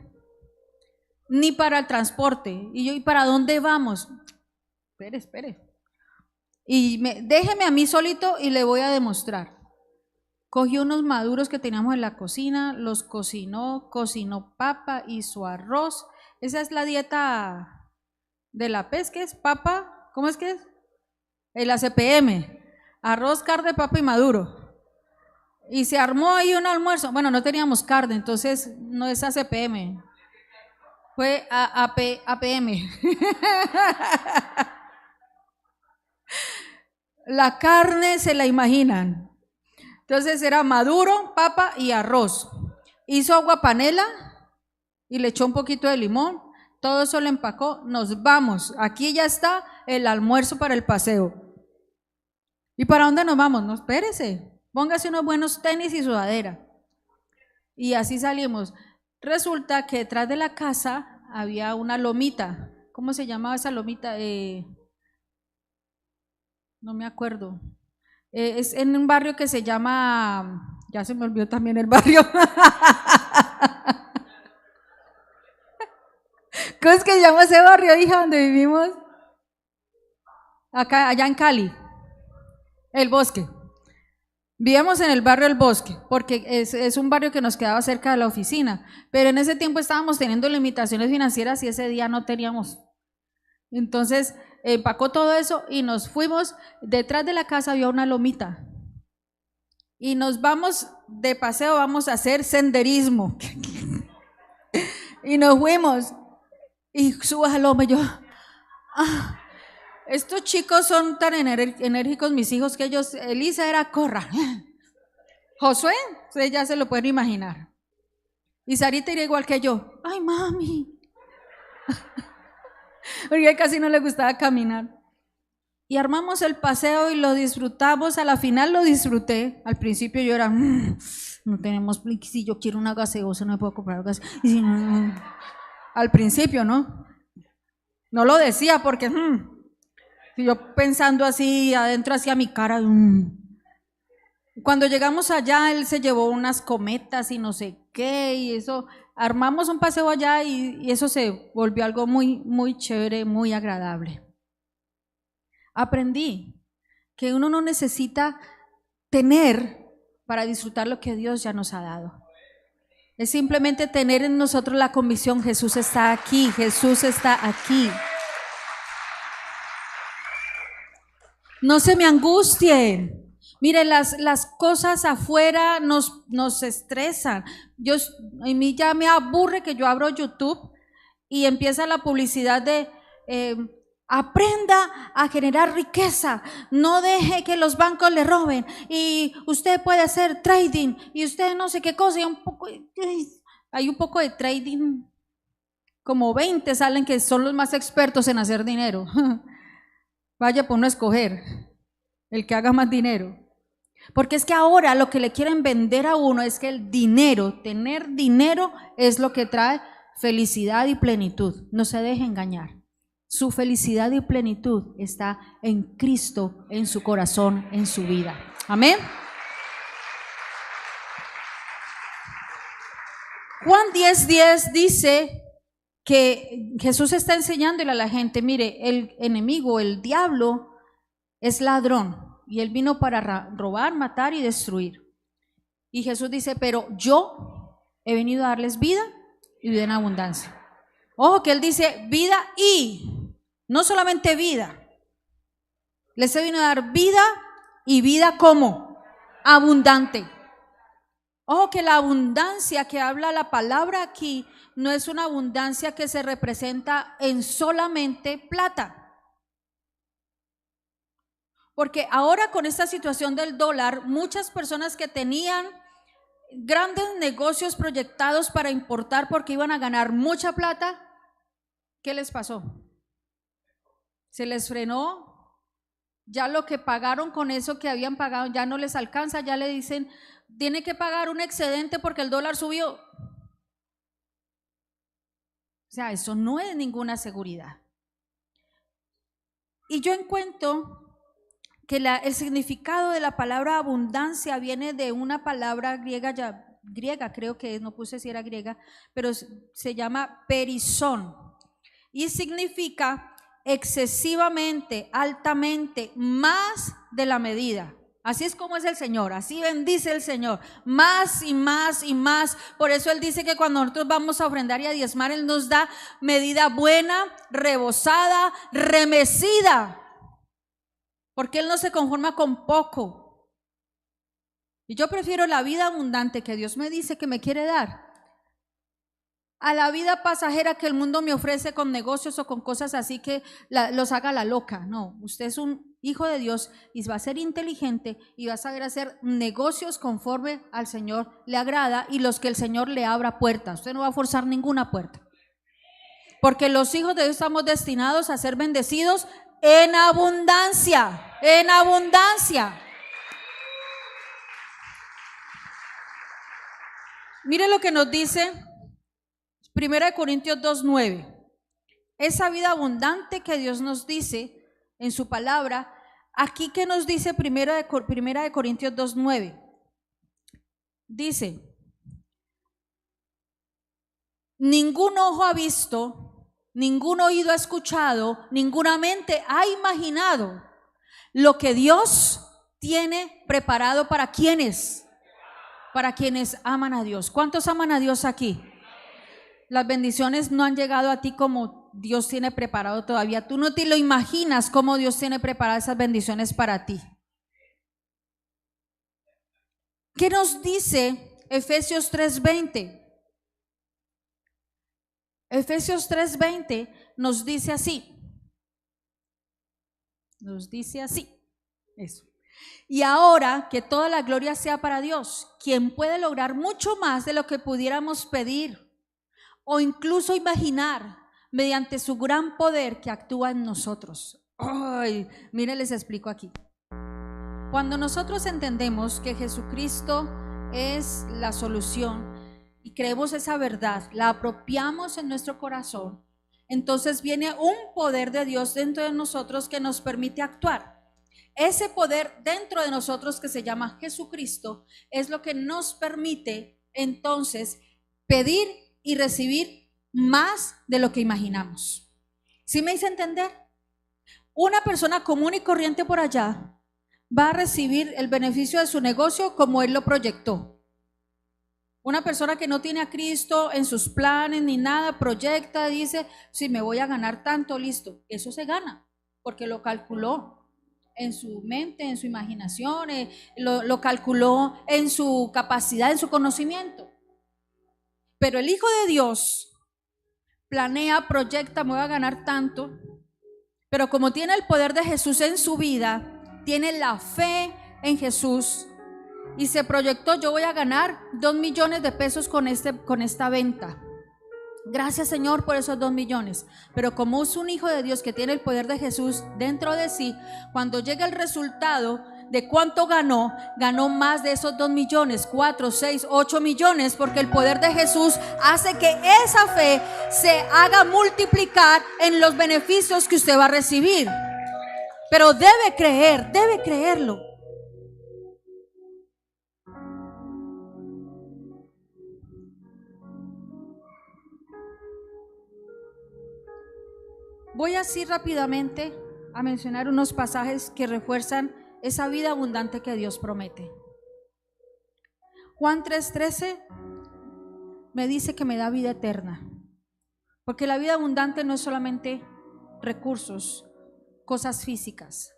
Speaker 1: ni para el transporte. Y yo, ¿y para dónde vamos? Espere. Y déjeme a mí solito y le voy a demostrar. Cogió unos maduros que teníamos en la cocina, los cocinó papa, hizo arroz. Esa es la dieta de la PES, ¿qué es? Papa, ¿cómo es que es? El ACPM. Arroz, carne, papa y maduro. Y se armó ahí un almuerzo. Bueno, no teníamos carne, entonces no es ACPM. Fue APM. La carne se la imaginan. Entonces era maduro, papa y arroz. Hizo agua panela y le echó un poquito de limón. Todo eso lo empacó. Nos vamos. Aquí ya está el almuerzo para el paseo. ¿Y para dónde nos vamos? No, espérese, póngase unos buenos tenis y sudadera. Y así salimos. Resulta que detrás de la casa había una lomita. ¿Cómo se llamaba esa lomita? No me acuerdo. Es en un barrio que se llama, ya se me olvidó también el barrio. ¿Cómo es que se llama ese barrio, hija, donde vivimos? Allá en Cali. El Bosque. Vivíamos en el barrio El Bosque, porque es un barrio que nos quedaba cerca de la oficina, pero en ese tiempo estábamos teniendo limitaciones financieras y ese día no teníamos. Entonces empacó todo eso y nos fuimos. Detrás de la casa había una lomita y nos vamos de paseo, vamos a hacer senderismo. Y nos fuimos y subas al loma y yo, estos chicos son tan enérgicos, mis hijos, que ellos, Elisa era corra. Josué, ustedes ya se lo pueden imaginar. Y Sarita era igual que yo. Ay, mami. Porque casi no le gustaba caminar. Y armamos el paseo y lo disfrutamos. A la final lo disfruté. Al principio yo era, no tenemos, si yo quiero una gaseosa, no me puedo comprar gaseosa. Y si no, al principio, ¿no? No lo decía porque... yo pensando así, adentro hacía mi cara. Cuando llegamos allá, él se llevó unas cometas y no sé qué, y eso, armamos un paseo allá y eso se volvió algo muy, muy chévere, muy agradable. Aprendí que uno no necesita tener para disfrutar lo que Dios ya nos ha dado. Es simplemente tener en nosotros la convicción, Jesús está aquí, Jesús está aquí. No se me angustien. Mire, las cosas afuera nos estresan. A mí ya me aburre que yo abro YouTube y empieza la publicidad de Aprenda a generar riqueza. No deje que los bancos le roben. Y usted puede hacer trading. Y usted no sé qué cosa. Y hay un poco de trading. Como 20 salen que son los más expertos en hacer dinero. Vaya por no escoger el que haga más dinero. Porque es que ahora lo que le quieren vender a uno es que el dinero, tener dinero es lo que trae felicidad y plenitud. No se deje engañar. Su felicidad y plenitud está en Cristo, en su corazón, en su vida. Amén. Juan 10:10 dice que Jesús está enseñándole a la gente, mire, el enemigo, el diablo, es ladrón y él vino para robar, matar y destruir. Y Jesús dice, pero yo he venido a darles vida y vida en abundancia. Ojo que él dice vida y no solamente vida. Les he venido a dar vida y vida como abundante. Ojo que la abundancia que habla la palabra aquí no es una abundancia que se representa en solamente plata. Porque ahora con esta situación del dólar, muchas personas que tenían grandes negocios proyectados para importar porque iban a ganar mucha plata, ¿qué les pasó? Se les frenó. Ya lo que pagaron con eso que habían pagado ya no les alcanza, ya le dicen, tiene que pagar un excedente porque el dólar subió. O sea, eso no es ninguna seguridad. Y yo encuentro que el significado de la palabra abundancia viene de una palabra griega, creo que es, no puse si era griega, pero se llama perizón y significa excesivamente, altamente, más de la medida. Así es como es el Señor, así bendice el Señor, más y más y más. Por eso Él dice que cuando nosotros vamos a ofrendar y a diezmar, Él nos da medida buena, rebosada, remecida, porque Él no se conforma con poco. Y yo prefiero la vida abundante que Dios me dice que me quiere dar a la vida pasajera que el mundo me ofrece con negocios o con cosas así que los haga la loca. No, usted es un hijo de Dios y va a ser inteligente y va a saber hacer negocios conforme al Señor le agrada y los que el Señor le abra puertas. Usted no va a forzar ninguna puerta, porque los hijos de Dios estamos destinados a ser bendecidos en abundancia, en abundancia. Mire lo que nos dice 1 Corintios 2:9. Esa vida abundante que Dios nos dice en su palabra, aquí que nos dice 1 Corintios 2:9. Dice, ningún ojo ha visto, ningún oído ha escuchado, ninguna mente ha imaginado lo que Dios tiene preparado para quienes aman a Dios. ¿Cuántos aman a Dios aquí? Las bendiciones no han llegado a ti como Dios tiene preparado todavía. Tú no te lo imaginas cómo Dios tiene preparadas esas bendiciones para ti. ¿Qué nos dice Efesios 3:20? Efesios 3:20 nos dice así. Nos dice así. Eso. Y ahora que toda la gloria sea para Dios, quien puede lograr mucho más de lo que pudiéramos pedir o incluso imaginar mediante su gran poder que actúa en nosotros. Ay, mire, les explico aquí. Cuando nosotros entendemos que Jesucristo es la solución y creemos esa verdad, la apropiamos en nuestro corazón, entonces viene un poder de Dios dentro de nosotros que nos permite actuar. Ese poder dentro de nosotros que se llama Jesucristo es lo que nos permite entonces pedir y recibir más de lo que imaginamos. ¿Sí me hice entender? Una persona común y corriente por allá va a recibir el beneficio de su negocio como él lo proyectó. Una persona que no tiene a Cristo en sus planes ni nada, proyecta, dice, si me voy a ganar tanto, listo. Eso se gana, porque lo calculó en su mente, en su imaginación, lo calculó en su capacidad, en su conocimiento. Pero el Hijo de Dios planea, proyecta, me voy a ganar tanto, Pero como tiene el poder de Jesús en su vida, tiene la fe en Jesús y se proyectó: yo voy a ganar 2 millones de pesos con esta venta. Gracias, Señor, por esos 2 millones. Pero como es un hijo de Dios que tiene el poder de Jesús dentro de sí, cuando llega el resultado de cuánto ganó, ganó más de esos 2 millones, 4, 6, 8 millones, porque el poder de Jesús hace que esa fe se haga multiplicar en los beneficios que usted va a recibir. Pero debe creerlo. Voy así rápidamente a mencionar unos pasajes que refuerzan esa vida abundante que Dios promete. Juan 3:13 me dice que me da vida eterna, porque la vida abundante no es solamente recursos, cosas físicas.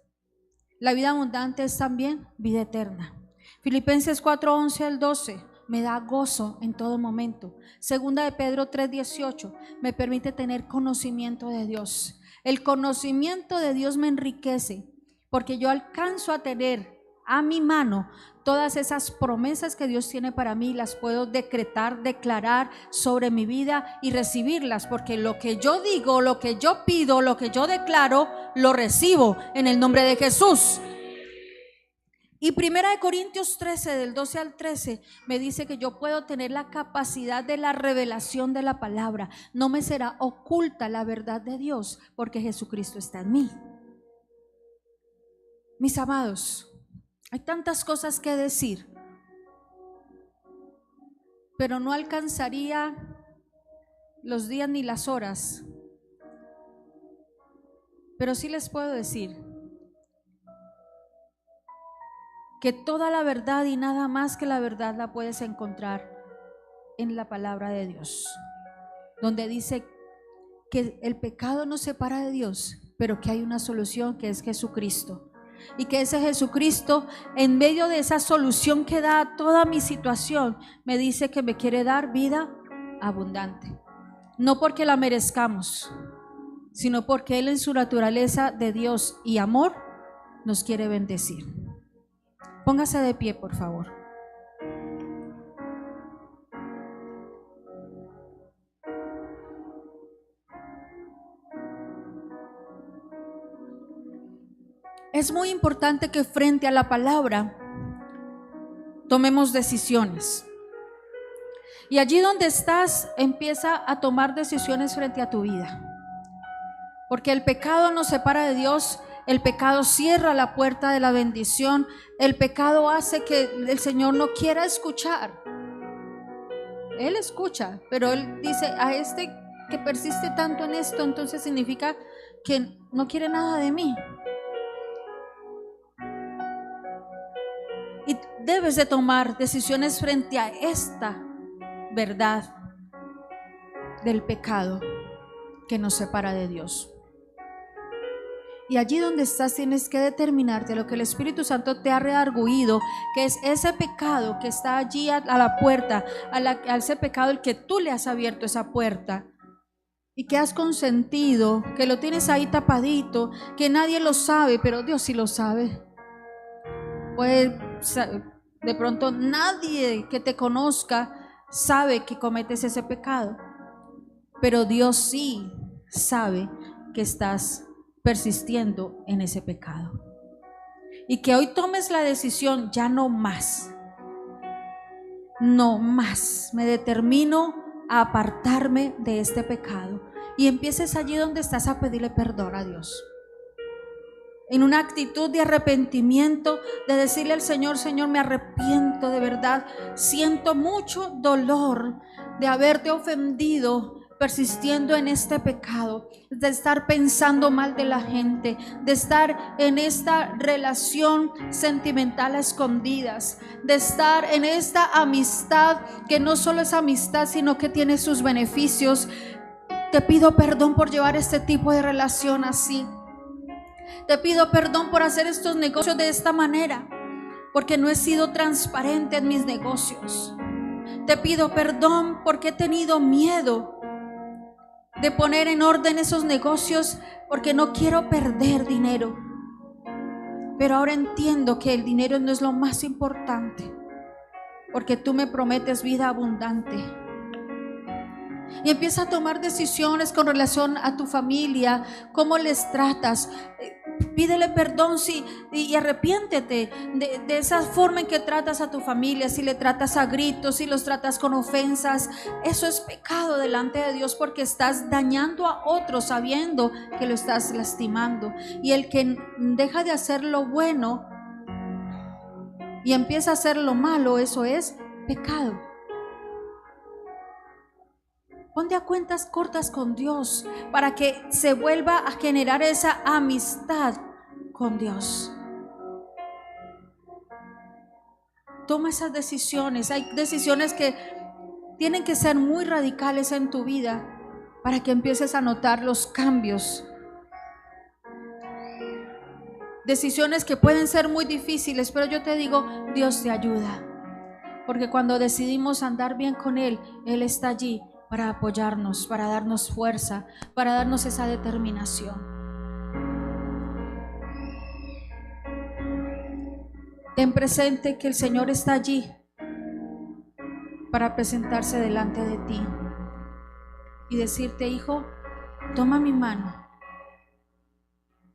Speaker 1: La vida abundante es también vida eterna. Filipenses 4:11 al 12 me da gozo en todo momento. Segunda de Pedro 3:18 me permite tener conocimiento de Dios. El conocimiento de Dios me enriquece, porque yo alcanzo a tener a mi mano todas esas promesas que Dios tiene para mí. Las puedo decretar, declarar sobre mi vida y recibirlas, porque lo que yo digo, lo que yo pido, lo que yo declaro, lo recibo en el nombre de Jesús. Y 1 Corintios 13, del 12 al 13, me dice que yo puedo tener la capacidad de la revelación de la palabra. No me será oculta la verdad de Dios, porque Jesucristo está en mí. Mis amados, hay tantas cosas que decir, pero no alcanzaría los días ni las horas. Pero sí les puedo decir que toda la verdad y nada más que la verdad la puedes encontrar en la palabra de Dios, donde dice que el pecado nos separa de Dios, pero que hay una solución, que es Jesucristo. Y que ese Jesucristo, en medio de esa solución que da a toda mi situación, me dice que me quiere dar vida abundante. No porque la merezcamos, sino porque Él, en su naturaleza de Dios y amor, nos quiere bendecir. Póngase de pie, por favor. Es muy importante que frente a la palabra tomemos decisiones. Y allí donde estás, empieza a tomar decisiones frente a tu vida. Porque el pecado nos separa de Dios. El pecado cierra la puerta de la bendición. El pecado hace que el Señor no quiera escuchar. Él escucha, pero Él dice: a este que persiste tanto en esto, entonces significa que no quiere nada de mí. Y debes de tomar decisiones frente a esta verdad del pecado que nos separa de Dios. Y allí donde estás tienes que determinarte lo que el Espíritu Santo te ha redarguido, que es ese pecado que está allí a la puerta, a ese pecado el que tú le has abierto esa puerta y que has consentido, que lo tienes ahí tapadito, que nadie lo sabe, pero Dios sí lo sabe. Pues de pronto nadie que te conozca sabe que cometes ese pecado, pero Dios sí sabe que estás persistiendo en ese pecado, y que hoy tomes la decisión: ya no más, me determino a apartarme de este pecado, y empieces allí donde estás a pedirle perdón a Dios, en una actitud de arrepentimiento, de decirle al Señor: Señor, me arrepiento de verdad, siento mucho dolor de haberte ofendido, persistiendo en este pecado, de estar pensando mal de la gente, de estar en esta relación sentimental a escondidas, de estar en esta amistad que no solo es amistad, sino que tiene sus beneficios. Te pido perdón por llevar este tipo de relación así. Te pido perdón por hacer estos negocios de esta manera, porque no he sido transparente en mis negocios. Te pido perdón porque he tenido miedo de poner en orden esos negocios, porque no quiero perder dinero. Pero ahora entiendo que el dinero no es lo más importante, porque tú me prometes vida abundante. Y empieza a tomar decisiones con relación a tu familia, cómo les tratas. Pídele perdón y arrepiéntete de esa forma en que tratas a tu familia. Si le tratas a gritos, si los tratas con ofensas, eso es pecado delante de Dios, porque estás dañando a otros sabiendo que lo estás lastimando. Y el que deja de hacer lo bueno y empieza a hacer lo malo, eso es pecado. Ponte a cuentas cortas con Dios para que se vuelva a generar esa amistad con Dios. Toma esas decisiones. Hay decisiones que tienen que ser muy radicales en tu vida para que empieces a notar los cambios. Decisiones que pueden ser muy difíciles, pero yo te digo, Dios te ayuda. Porque cuando decidimos andar bien con Él, Él está allí para apoyarnos, para darnos fuerza, para darnos esa determinación. Ten presente que el Señor está allí para presentarse delante de ti y decirte: hijo, toma mi mano,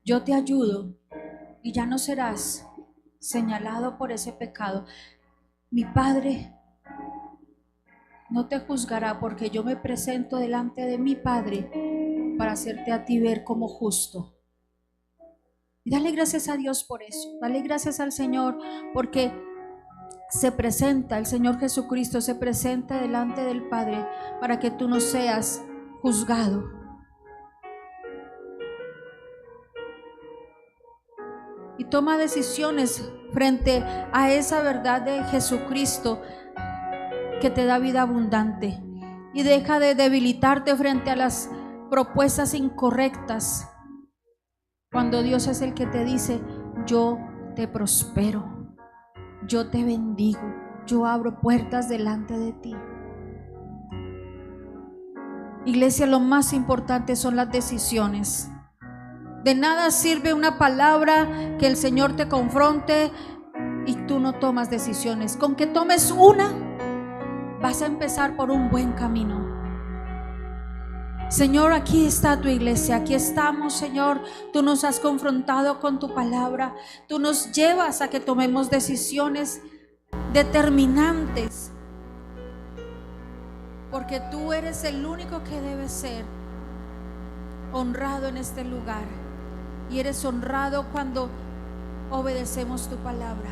Speaker 1: yo te ayudo y ya no serás señalado por ese pecado. Mi Padre no te juzgará, porque yo me presento delante de mi Padre para hacerte a ti ver como justo. Y dale gracias a Dios por eso. Dale gracias al Señor porque se presenta, el Señor Jesucristo se presenta delante del Padre para que tú no seas juzgado. Y toma decisiones frente a esa verdad de Jesucristo que te da vida abundante. Y deja de debilitarte frente a las propuestas incorrectas, cuando Dios es el que te dice: yo te prospero, yo te bendigo, yo abro puertas delante de ti. Iglesia, lo más importante son las decisiones. De nada sirve una palabra que el Señor te confronte y tú no tomas decisiones. Con que tomes una, vas a empezar por un buen camino. Señor, aquí está tu iglesia, aquí estamos, Señor. Tú nos has confrontado con tu palabra. Tú nos llevas a que tomemos decisiones determinantes, porque tú eres el único que debe ser honrado en este lugar. Y eres honrado cuando obedecemos tu palabra.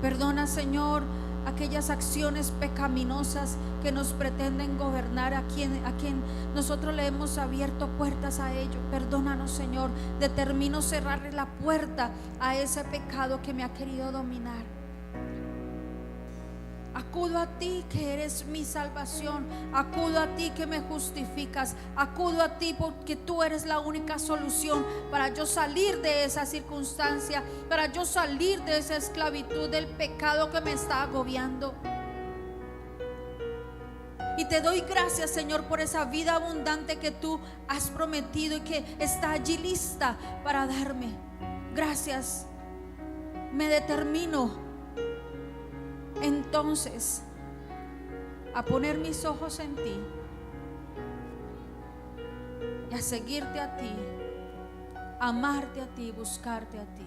Speaker 1: Perdona, Señor, aquellas acciones pecaminosas que nos pretenden gobernar, a quien nosotros le hemos abierto puertas a ello. Perdónanos, Señor. Determino cerrarle la puerta a ese pecado que me ha querido dominar. Acudo a ti que eres mi salvación. Acudo a ti que me justificas. Acudo a ti porque tú eres la única solución para yo salir de esa circunstancia, para yo salir de esa esclavitud del pecado que me está agobiando. Y te doy gracias, Señor, por esa vida abundante que tú has prometido y que está allí lista para darme. Gracias. Me determino entonces a poner mis ojos en ti y a seguirte a ti, a amarte a ti, buscarte a ti.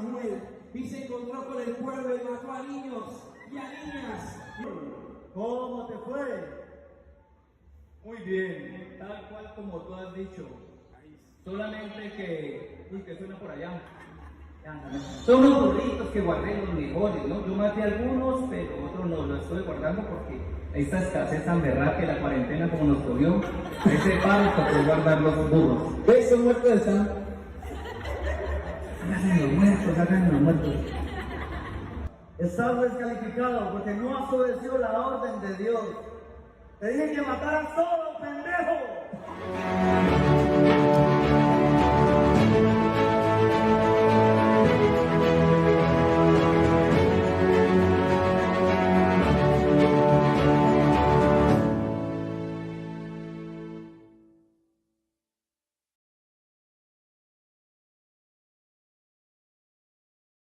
Speaker 2: Samuel y se encontró con el pueblo y mató a niños y a niñas.
Speaker 3: ¿Cómo te fue?
Speaker 4: Muy bien, tal cual como tú has dicho. Solamente que... Uy, ¿qué suena por allá? Son unos burritos que guardé los mejores, ¿no? Yo maté algunos, pero otros no los estoy guardando porque esta escasez tan berraca que la cuarentena como nos cogió, a ese paro tocó guardar los burros.
Speaker 2: ¿Esos muertos están?
Speaker 4: Hagan los muertos.
Speaker 3: Estás descalificado porque no has obedecido la orden de Dios. Te dije que mataras todo, pendejo.